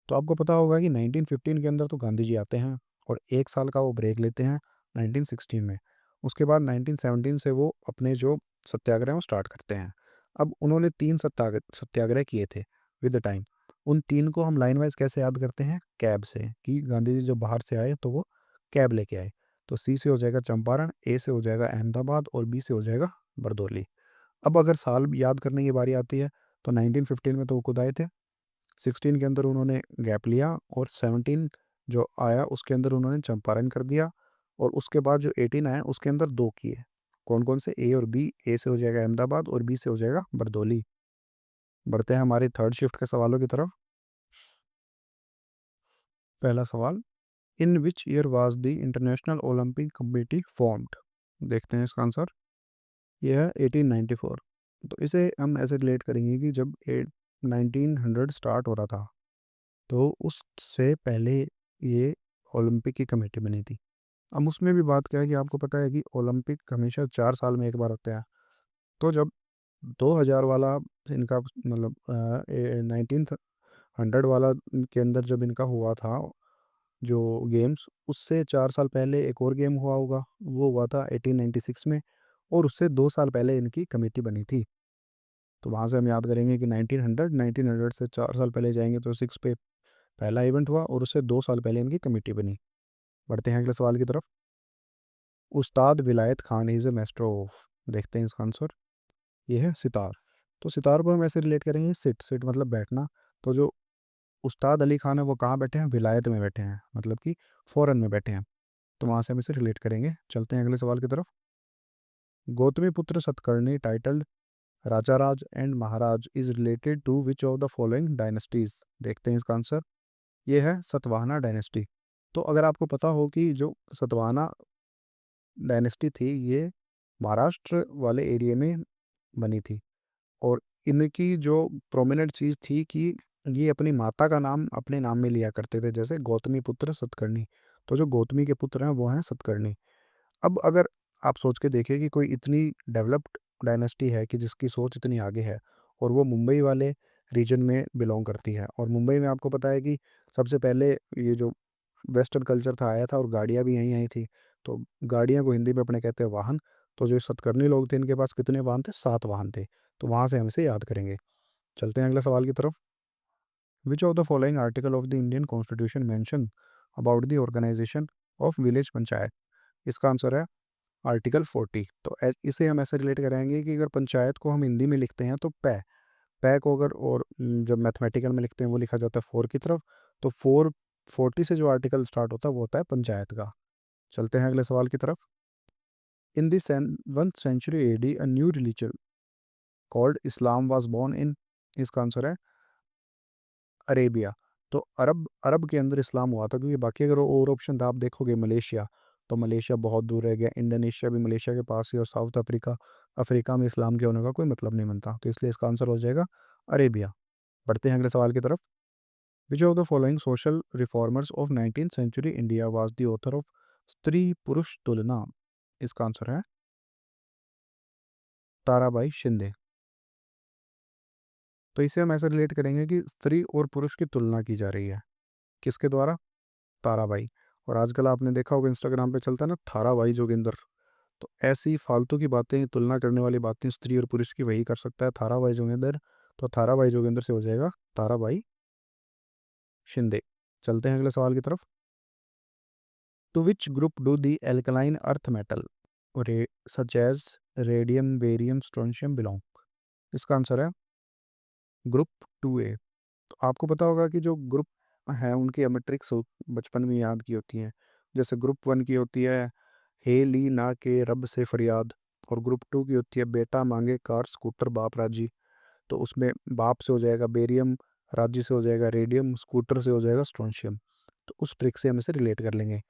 तो आपको पता होगा कि 1915 के अंदर तो गांधी जी आते हैं और 1 साल का वो ब्रेक लेते हैं 1916 में। उसके बाद 1917 से वो अपने जो सत्याग्रह हैं वो स्टार्ट करते हैं। अब उन्होंने 3 सत्याग्रह सत्याग्रह किए थे विद द टाइम। उन तीन को हम लाइन वाइज कैसे याद करते हैं? कैब से, कि गांधी जी जब बाहर से आए तो वो कैब लेके आए। तो सी से हो जाएगा चंपारण, ए से हो जाएगा अहमदाबाद और बी से हो जाएगा बरदौली। अब अगर साल याद करने की बारी आती है तो 1915 में तो वो खुद आए थे, 16 के अंदर उन्होंने गैप लिया, और 17 जो आया उसके अंदर उन्होंने चंपारण कर दिया। और उसके बाद जो 18 आया उसके अंदर 2 किए। कौन कौन से? ए और बी। ए से हो जाएगा अहमदाबाद और बी से हो जाएगा बरदौली। बढ़ते हैं हमारी थर्ड शिफ्ट के सवालों की तरफ। पहला सवाल, in which year was the international Olympic committee formed? देखते हैं इसका आंसर। यह है 1894। तो इसे हम ऐसे रिलेट करेंगे कि जब 1900 स्टार्ट हो रहा था तो उससे पहले ये ओलंपिक की कमेटी बनी थी। अब उसमें भी बात क्या है कि आपको पता है कि ओलंपिक हमेशा 4 साल में एक बार होता है। तो जब 2000 वाला इनका मतलब 1900 वाला के अंदर जब इनका हुआ था जो गेम्स, उससे 4 साल पहले एक और गेम हुआ होगा, वो हुआ था 1896 में। और उससे 2 साल पहले इनकी कमेटी बनी थी। तो वहाँ से हम याद करेंगे कि 1900 से 4 साल पहले जाएंगे तो 6 पे पहला इवेंट हुआ, और उससे 2 साल पहले इनकी कमेटी बनी। बढ़ते हैं अगले सवाल की तरफ। उस्ताद विलायत Khan is a master of? देखते हैं इसका आंसर। ये है सितार। तो सितार को हम ऐसे रिलेट करेंगे, सिट, सिट मतलब बैठना। तो जो उस्ताद अली खान है वो कहाँ बैठे हैं? विलायत में बैठे हैं, मतलब कि फॉरेन में बैठे हैं। तो वहाँ से हम इसे रिलेट करेंगे। चलते हैं अगले सवाल की तरफ। Gautamiputra Satakarni titled Rajaraja and Maharaja is related to which of the following dynasties. देखते हैं इसका आंसर। ये है सतवाहना डायनेस्टी। तो अगर आपको पता हो कि जो सतवाहना डायनेस्टी थी ये महाराष्ट्र वाले एरिया में बनी थी, और इनकी जो प्रोमिनेंट चीज़ थी कि ये अपनी माता का नाम अपने नाम में लिया करते थे, जैसे गौतमी पुत्र सतकर्णी। तो जो गौतमी के पुत्र हैं वो हैं सतकर्णी। अब अगर आप सोच के देखिए कि कोई इतनी डेवलप्ड डायनेस्टी है कि जिसकी सोच इतनी आगे है, और वो मुंबई वाले रीजन में बिलोंग करती है, और मुंबई में आपको पता है कि सबसे पहले ये जो वेस्टर्न कल्चर था आया था, और गाड़ियाँ भी यहीं आई थी। तो गाड़ियाँ को हिंदी में अपने कहते हैं वाहन। तो जो सतकर्णी लोग थे इनके पास कितने वाहन थे? 7 वाहन थे। तो वहाँ से हम इसे याद करेंगे। चलते हैं अगले सवाल की तरफ। Which of the following article of the Indian constitution mention about the organisation of village panchayat. इसका आंसर है आर्टिकल 40। तो इसे हम ऐसे रिलेट करेंगे कि अगर पंचायत को हम हिंदी में लिखते हैं तो पै पै को अगर, और जब मैथमेटिकल में लिखते हैं वो लिखा जाता है 4 की तरफ। तो 440 से जो आर्टिकल स्टार्ट होता है वो होता है पंचायत का। चलते हैं अगले सवाल की तरफ। In the 7th century AD a new religion called Islam was born in. इसका आंसर है अरेबिया। तो अरब अरब के अंदर इस्लाम हुआ था, क्योंकि बाकी अगर और ऑप्शन था आप देखोगे मलेशिया, तो मलेशिया बहुत दूर रह गया, इंडोनेशिया भी मलेशिया के पास ही, और साउथ अफ्रीका, अफ्रीका में इस्लाम के होने का कोई मतलब नहीं बनता। तो इसलिए इसका आंसर हो जाएगा अरेबिया। बढ़ते हैं अगले सवाल की तरफ। Which of the following social reformers of 19th century India was the author of स्त्री पुरुष तुलना। इसका आंसर है ताराबाई शिंदे। तो इसे हम ऐसे रिलेट करेंगे कि स्त्री और पुरुष की तुलना की जा रही है, किसके द्वारा? ताराबाई। और आजकल आपने देखा होगा इंस्टाग्राम पे चलता है ना, थाराबाई जोगिंदर। तो ऐसी फालतू की बातें, तुलना करने वाली बातें स्त्री और पुरुष की वही कर सकता है, थाराबाई जोगिंदर। तो थाराबाई जोगिंदर से हो जाएगा ताराबाई शिंदे। चलते हैं अगले सवाल की तरफ। To which group do the alkaline earth metal रे such as radium barium strontium belong. इसका आंसर है ग्रुप 2A। तो आपको पता होगा कि जो ग्रुप है उनकी मैट्रिक्स बचपन में याद की होती हैं। जैसे ग्रुप 1 की होती है हे ली ना के रब से फरियाद, और ग्रुप 2 की होती है बेटा मांगे कार स्कूटर बाप राजी। तो उसमें बाप से हो जाएगा बेरियम, राजी से हो जाएगा रेडियम, स्कूटर से हो जाएगा स्ट्रोंशियम। तो उस ट्रिक से हम इसे रिलेट कर लेंगे।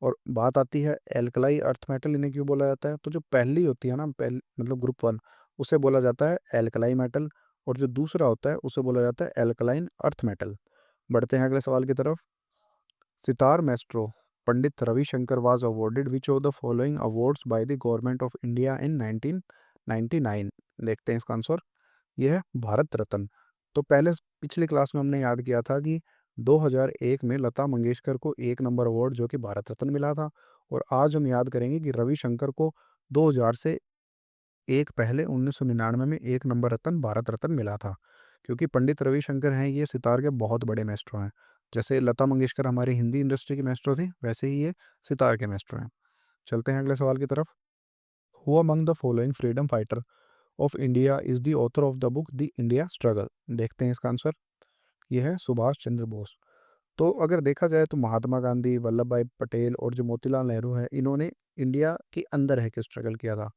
और बात आती है एल्कलाई अर्थ मेटल इन्हें क्यों बोला जाता है, तो जो पहली होती है ना, मतलब ग्रुप 1, उसे बोला जाता है एल्कलाई मेटल, और जो दूसरा होता है उसे बोला जाता है एल्कलाइन अर्थ मेटल। बढ़ते हैं अगले सवाल की तरफ। Sitar Maestro Pandit Ravishankar was awarded which of the following awards by the government of India in 1999। देखते हैं इसका आंसर। यह है भारत रत्न। तो पहले पिछली क्लास में हमने याद किया था कि 2001 में लता मंगेशकर को 1 नंबर अवार्ड जो कि भारत रत्न मिला था। और आज हम याद करेंगे कि रविशंकर को 2000 से एक पहले 1999 में 1 नंबर रत्न भारत रत्न मिला था। क्योंकि पंडित रविशंकर हैं ये सितार के बहुत बड़े मास्टर हैं। जैसे लता मंगेशकर हमारी हिंदी इंडस्ट्री की मास्टर थी, वैसे ही ये सितार के मास्टर हैं। चलते हैं अगले सवाल की तरफ। Who among the following freedom fighter of India is the author of the book the India struggle. देखते हैं इसका आंसर। यह है सुभाष चंद्र बोस। तो अगर देखा जाए तो महात्मा गांधी, वल्लभ भाई पटेल और जो मोतीलाल नेहरू है, इन्होंने इंडिया के अंदर है कि स्ट्रगल किया था।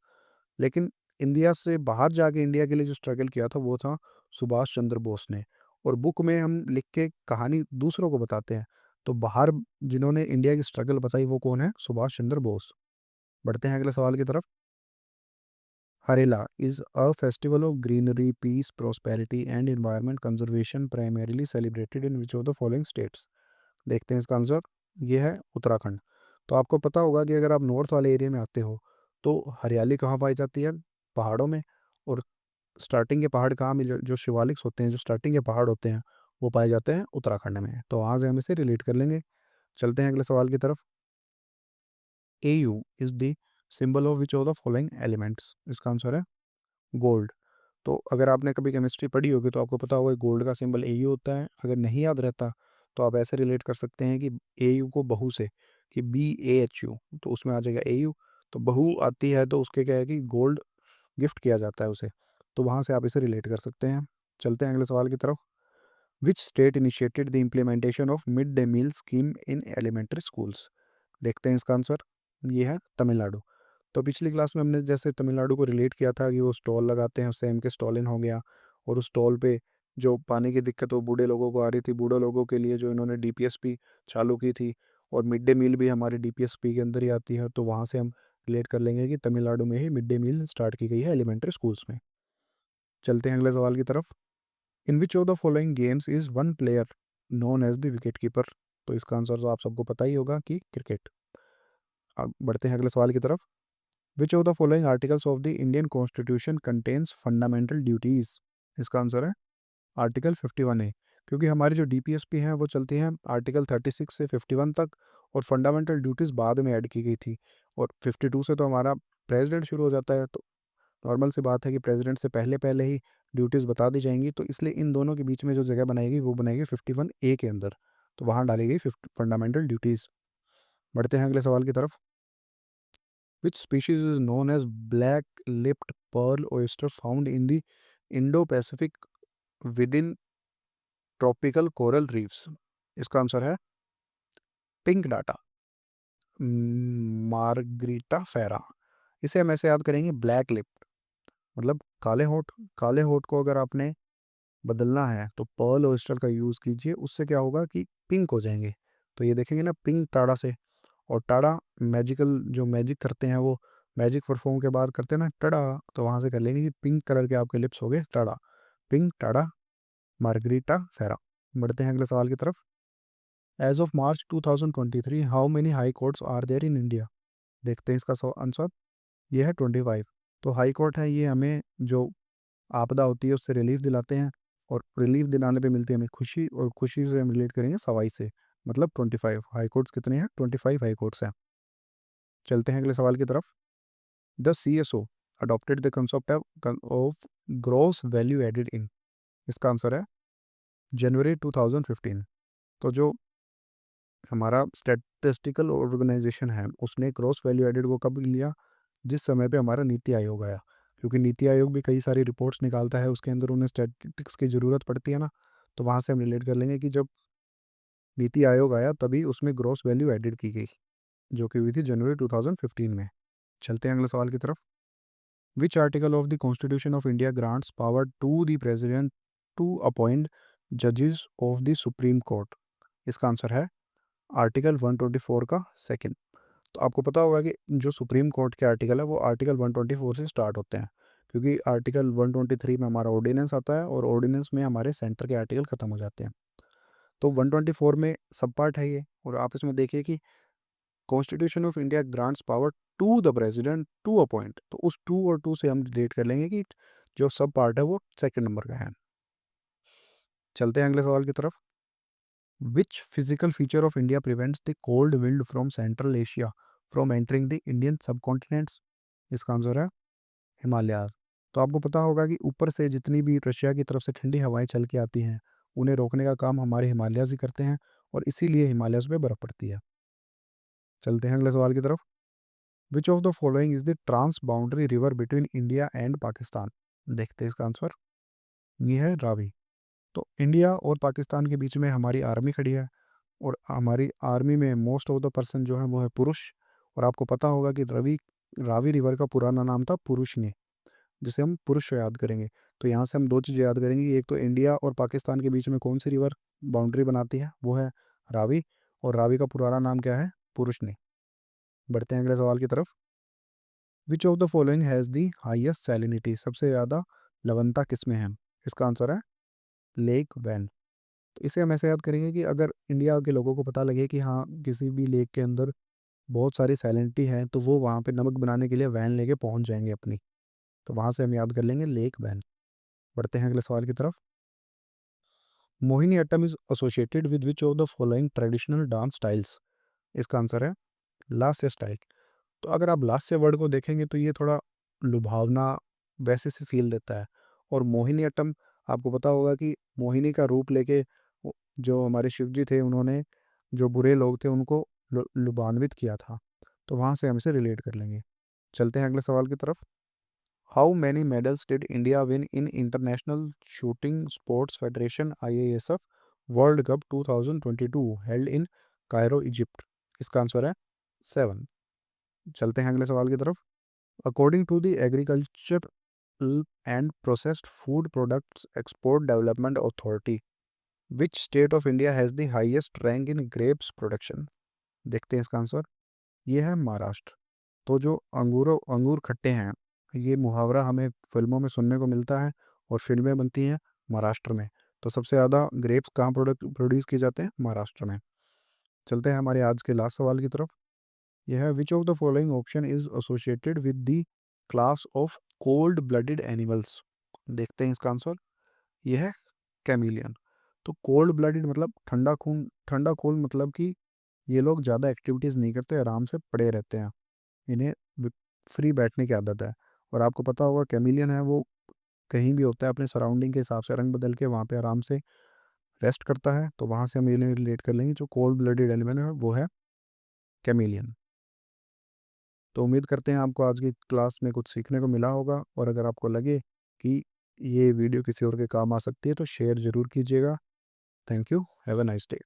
लेकिन इंडिया से बाहर जाके इंडिया के लिए जो स्ट्रगल किया था वो था सुभाष चंद्र बोस ने। और बुक में हम लिख के कहानी दूसरों को बताते हैं, तो बाहर जिन्होंने इंडिया की स्ट्रगल बताई वो कौन है? सुभाष चंद्र बोस। बढ़ते हैं अगले सवाल की तरफ। Harela is a festival of greenery peace prosperity and environment conservation primarily celebrated in which of the following states. देखते हैं इसका आंसर। ये है उत्तराखंड। तो आपको पता होगा कि अगर आप नॉर्थ वाले एरिया में आते हो तो हरियाली कहाँ पाई जाती है? पहाड़ों में। और स्टार्टिंग के पहाड़ कहाँ मिल, जो शिवालिक्स होते हैं, जो स्टार्टिंग के पहाड़ होते हैं, वो पाए जाते हैं उत्तराखंड में। तो वहाँ से हम इसे रिलेट कर लेंगे। चलते हैं अगले सवाल की तरफ। AU is the symbol of which of the following elements. इसका आंसर है गोल्ड। तो अगर आपने कभी केमिस्ट्री पढ़ी होगी तो आपको पता होगा गोल्ड का सिंबल AU होता है। अगर नहीं याद रहता तो आप ऐसे रिलेट कर सकते हैं कि AU को बहू से, कि BAHU, तो उसमें आ जाएगा AU। तो बहू आती है तो उसके क्या है कि गोल्ड गिफ्ट किया जाता है उसे। तो वहाँ से आप इसे रिलेट कर सकते हैं। चलते हैं अगले सवाल की तरफ। Which state initiated the implementation of mid day meal scheme in elementary schools. देखते हैं इसका आंसर, ये है तमिलनाडु। तो पिछली क्लास में हमने जैसे तमिलनाडु को रिलेट किया था कि वो स्टॉल लगाते हैं, सेम के स्टॉल इन हो गया, और उस स्टॉल पे जो पानी की दिक्कत वो बूढ़े लोगों को आ रही थी, बूढ़े लोगों के लिए जो इन्होंने डीपीएसपी चालू की थी, और मिड डे मील भी हमारी डीपीएसपी के अंदर ही आती है, तो वहाँ से हम रिलेट कर लेंगे कि तमिलनाडु में ही मिड डे मील स्टार्ट की गई है एलिमेंट्री स्कूल्स में। चलते हैं अगले सवाल की तरफ। In which of the following games is one player known as the wicket keeper? तो इसका आंसर तो आप सबको पता ही होगा कि क्रिकेट। अब बढ़ते हैं अगले सवाल की तरफ। Which of the following articles of the Indian constitution contains fundamental duties? इसका आंसर है आर्टिकल 51A। क्योंकि हमारी जो डीपीएसपी हैं वो चलती हैं आर्टिकल 36 से 51 तक, और फंडामेंटल ड्यूटीज़ बाद में ऐड की गई थी, और 52 से तो हमारा प्रेसिडेंट शुरू हो जाता है, तो नॉर्मल सी बात है कि प्रेसिडेंट से पहले पहले ही ड्यूटीज़ बता दी जाएंगी, तो इसलिए इन दोनों के बीच में जो जगह बनाएगी वो बनाएगी 51A के अंदर, तो वहाँ डाली गई फंडामेंटल ड्यूटीज़। बढ़ते हैं अगले सवाल की तरफ। Which species is known as black lipped pearl oyster found in the Indo Pacific within tropical coral reefs? इसका आंसर है पिंक डाटा, मार्गरीटा फेरा। इसे हम ऐसे याद करेंगे ब्लैक लिप, मतलब काले होठ। काले होठ को अगर आपने बदलना है तो पर्ल ओयस्टर का यूज़ कीजिए, उससे क्या होगा कि पिंक हो जाएंगे। तो ये देखेंगे ना पिंक टाड़ा से, और टाड़ा मैजिकल जो मैजिक करते हैं वो मैजिक परफॉर्म के बाद करते हैं ना टड़ा, तो वहाँ से कर लेंगे कि पिंक कलर के आपके लिप्स हो गए टाड़ा, पिंक टाड़ा मार्गरीटा फेरा। बढ़ते हैं अगले सवाल की तरफ। As of March 2023 how many high courts are there in India? देखते हैं इसका आंसर, ये है 25। तो हाई कोर्ट है, ये हमें जो आपदा होती है उससे रिलीफ दिलाते हैं, और रिलीफ दिलाने पे मिलती है हमें खुशी, और खुशी से हम रिलेट करेंगे सवाई से, मतलब 25 हाई कोर्ट्स कितने हैं, 25 हाई कोर्ट्स हैं। चलते हैं अगले सवाल की तरफ। The CSO adopted the concept of gross value added in? इसका आंसर है जनवरी 2015। तो जो हमारा स्टैटिस्टिकल ऑर्गेनाइजेशन है उसने क्रॉस वैल्यू एडेड को कब लिया? जिस समय पे हमारा नीति आयोग आया, क्योंकि नीति आयोग भी कई सारी रिपोर्ट्स निकालता है, उसके अंदर उन्हें स्टैटिस्टिक्स की ज़रूरत पड़ती है ना, तो वहाँ से हम रिलेट कर लेंगे कि जब नीति आयोग आया तभी उसमें ग्रॉस वैल्यू एडेड की गई, जो कि हुई थी जनवरी 2015 में। चलते हैं अगले सवाल की तरफ। Which article of the constitution of India grants power to the president to appoint जजेस ऑफ द सुप्रीम कोर्ट? इसका आंसर है आर्टिकल 124 का सेकंड। तो आपको पता होगा कि जो सुप्रीम कोर्ट के आर्टिकल है वो आर्टिकल 124 से स्टार्ट होते हैं, क्योंकि आर्टिकल 123 में हमारा ऑर्डिनेंस आता है, और ऑर्डिनेंस में हमारे सेंटर के आर्टिकल खत्म हो जाते हैं। तो 124 में सब पार्ट है ये, और आप इसमें देखिए कि constitution of India grants power to the president to appoint, तो उस टू और टू से हम रिलेट कर लेंगे कि जो सब पार्ट है वो सेकंड नंबर का है। चलते हैं अगले सवाल की तरफ। Which physical feature of India prevents the cold wind from central Asia from entering the Indian subcontinents? इसका आंसर है हिमालयाज़। तो आपको पता होगा कि ऊपर से जितनी भी रशिया की तरफ से ठंडी हवाएं चल के आती हैं, उन्हें रोकने का काम हमारे हिमालयाज़ ही करते हैं, और इसीलिए हिमालयाज़ पे बर्फ़ पड़ती है। चलते हैं अगले सवाल की तरफ। Which of the following is the trans boundary river between India and Pakistan? देखते हैं इसका आंसर, ये है रावी। तो इंडिया और पाकिस्तान के बीच में हमारी आर्मी खड़ी है, और हमारी आर्मी में मोस्ट ऑफ द पर्सन जो है वो है पुरुष, और आपको पता होगा कि रावी रिवर का पुराना नाम था पुरुषनी, जिसे हम पुरुष याद करेंगे। तो यहाँ से हम दो चीज़ें याद करेंगे कि एक तो इंडिया और पाकिस्तान के बीच में कौन सी रिवर बाउंड्री बनाती है, वो है रावी, और रावी का पुराना नाम क्या है, पुरुषनी। बढ़ते हैं अगले सवाल की तरफ। Which of the following has the highest salinity? सबसे ज़्यादा लवणता किस में है? इसका आंसर है लेक वैन। तो इसे हम ऐसे याद करेंगे कि अगर इंडिया के लोगों को पता लगे कि हाँ किसी भी लेक के अंदर बहुत सारी सैलिनिटी है, तो वो वहाँ पे नमक बनाने के लिए वैन लेके पहुँच जाएंगे अपनी, तो वहाँ से हम याद कर लेंगे लेक वैन। बढ़ते हैं अगले सवाल की तरफ। Mohiniyattam is associated with which of the following traditional dance styles? इसका आंसर है लास्य स्टाइल। तो अगर आप लास्य वर्ड को देखेंगे तो ये थोड़ा लुभावना वैसे से फील देता है, और मोहिनीअट्टम आपको पता होगा कि मोहिनी का रूप लेके जो हमारे शिव जी थे उन्होंने जो बुरे लोग थे उनको लुभान्वित किया था, तो वहाँ से हम इसे रिलेट कर लेंगे। चलते हैं अगले सवाल की तरफ। How many medals did India win in international shooting sports federation IASF world cup 2022 held in Cairo Egypt? इसका आंसर है 7। चलते हैं अगले सवाल की तरफ। According to the agriculture and processed food products export development authority, which state of India has the highest rank in grapes production? देखते हैं इसका आंसर। ये है महाराष्ट्र। तो जो अंगूर खट्टे हैं, ये मुहावरा हमें फिल्मों में सुनने को मिलता है और फिल्में बनती हैं महाराष्ट्र में। तो सबसे ज़्यादा ग्रेप्स कहाँ प्रोड्यूस किए जाते हैं? महाराष्ट्र में। चलते हैं हमारे आज के लास्ट सवाल की तरफ। यह है, विच of the following option is associated with the class of cold blooded animals? देखते हैं इसका आंसर। यह है कैमिलियन। तो कोल्ड ब्लडेड मतलब ठंडा खून, ठंडा खून मतलब कि ये लोग ज़्यादा एक्टिविटीज़ नहीं करते, आराम से पड़े रहते हैं। इन्हें फ्री बैठने की आदत है। और आपको पता होगा कैमिलियन है वो कहीं भी होता है, अपने सराउंडिंग के हिसाब से रंग बदल के वहाँ पे आराम से रेस्ट करता है। तो वहाँ से हम इन्हें रिलेट कर लेंगे, जो कोल्ड ब्लडेड एनिमल है वो है कैमिलियन। तो उम्मीद करते हैं आपको आज की क्लास में कुछ सीखने को मिला होगा, और अगर आपको लगे कि ये वीडियो किसी और के काम आ सकती है तो शेयर ज़रूर कीजिएगा। Thank you. Have a nice day.